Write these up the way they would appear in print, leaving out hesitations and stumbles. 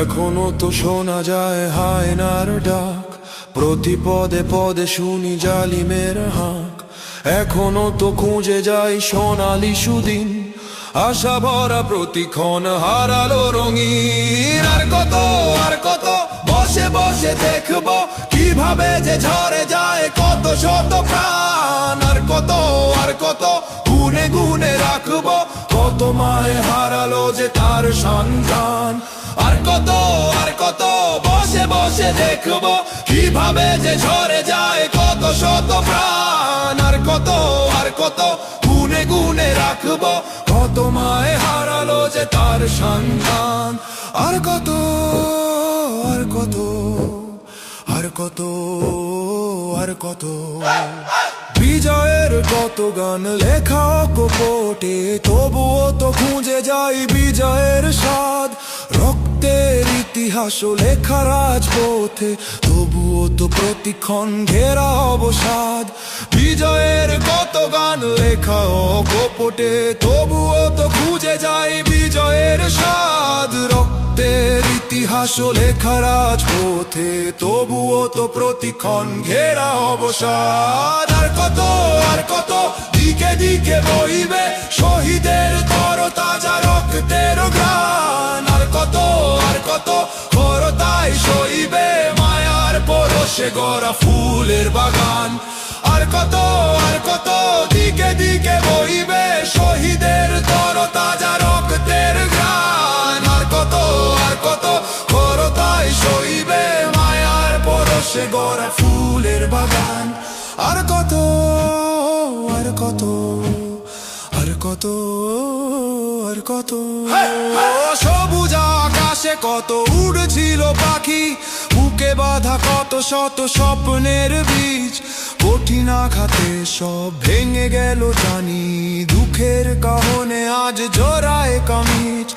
এখনো তো শোনা যায় হায়নার ডাক, প্রতি পদে পদে শুনি জালিমের হাঁক। এখনো তো খুঁজে যাই সোনালি সুদিন, আশা ভরা প্রতিক্ষণ হারালো রঙিন। আর কত বসে বসে দেখবো কিভাবে যে ঝরে যায় কত শত প্রাণ। আর কত গুনে গুনে রাখবো কত মায়ে হারালো যে তার সন্তান। আর কত বসে বসে দেখবো কিভাবে যে ঝরে যায় কত শত প্রাণ। আর কত গুনে গুনে রাখবো কত মায়ে হারালো যে তার সন্তান। আর কত বিজয়ের কত গান লেখা কপটে, তবুও তো খুঁজে যাই বিজয়ের স্বাদ। রক্তের ইতিহাস লেখা রাজপথে, তবুও তো প্রতিক্ষণ ঘেরা অবসাদ। বিজয়ের কত গান লেখা কপটে, তবুও তো খুঁজে যাই বিজয়ের স্বাদ। রক্তের ইতিহাস লেখা রাজপথে, তবুও তো প্রতিক্ষণ ঘেরা অবসাদ। আর কত দিকে দিকে বইবে শহীদের তরতাজা রক্তের গান। আর কত করতাই সইবে মায়ার পরশে গড়া ফুলের বাগান। আর কত দিকে দিকে বইবে শহীদের তরতাজা রক্তের গান। আর কত করতাই সইবে মায়ার পরশে গড়া ফুলের বাগান। আর কত সবুজ আকাশে কত উড়ছিল পাখি, বুকে বাঁধা কত শত স্বপ্নের বীজ। কঠিন আঘাতে সব ভেঙে গেল জানি, দুঃখের কাহনে আজ জোড়ায় কামিজ।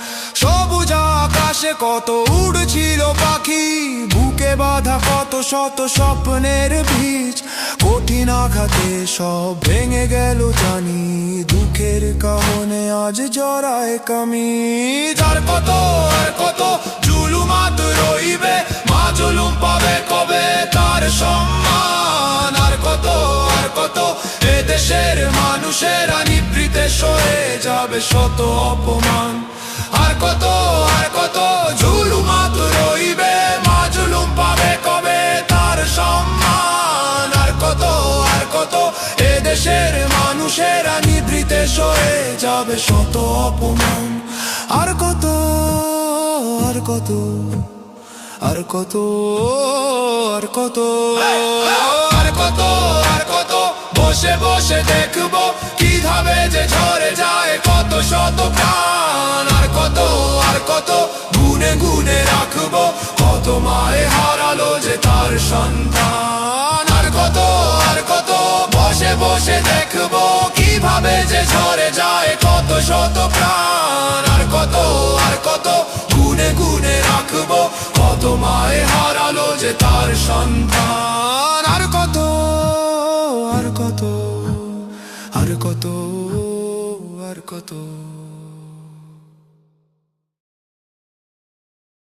সবুজ আকাশে কত উড়ছিল পাখি, বুকে বাঁধা কত শত স্বপ্নের বীজ। কঠিন আঘাতে সব ভেঙে গেল জানি, দুঃখের কাহনে আজ জড়ায় কামিজ। আর কত জুলুমাত রইবে, মা জুলুম পাবে কবে তার সম্মান। আর কত এদেশের মানুষেরা নিভৃতে সয়ে যাবে শত অপমান। আর কত জুলুমাত রইবে, মা জুলুম পাবে কবে তার সম্মান। আর কত এদেশের মানুষেরা নিভৃতে সয়ে যাবে শত অপমান। আর কত বসে বসে দেখবো কিভাবে যে ঝরে যায় কত শত প্রাণ। আর কত গুনে গুনে রাখবো কত মায়ে হারালো যে তার সন্তান। আর কত বসে বসে দেখবো কিভাবে যে ঝরে যায় কত শত প্রাণ। আর কত গুনে গুনে রাখবো কত মায়ে হারালো যে তার সন্তান। আর কত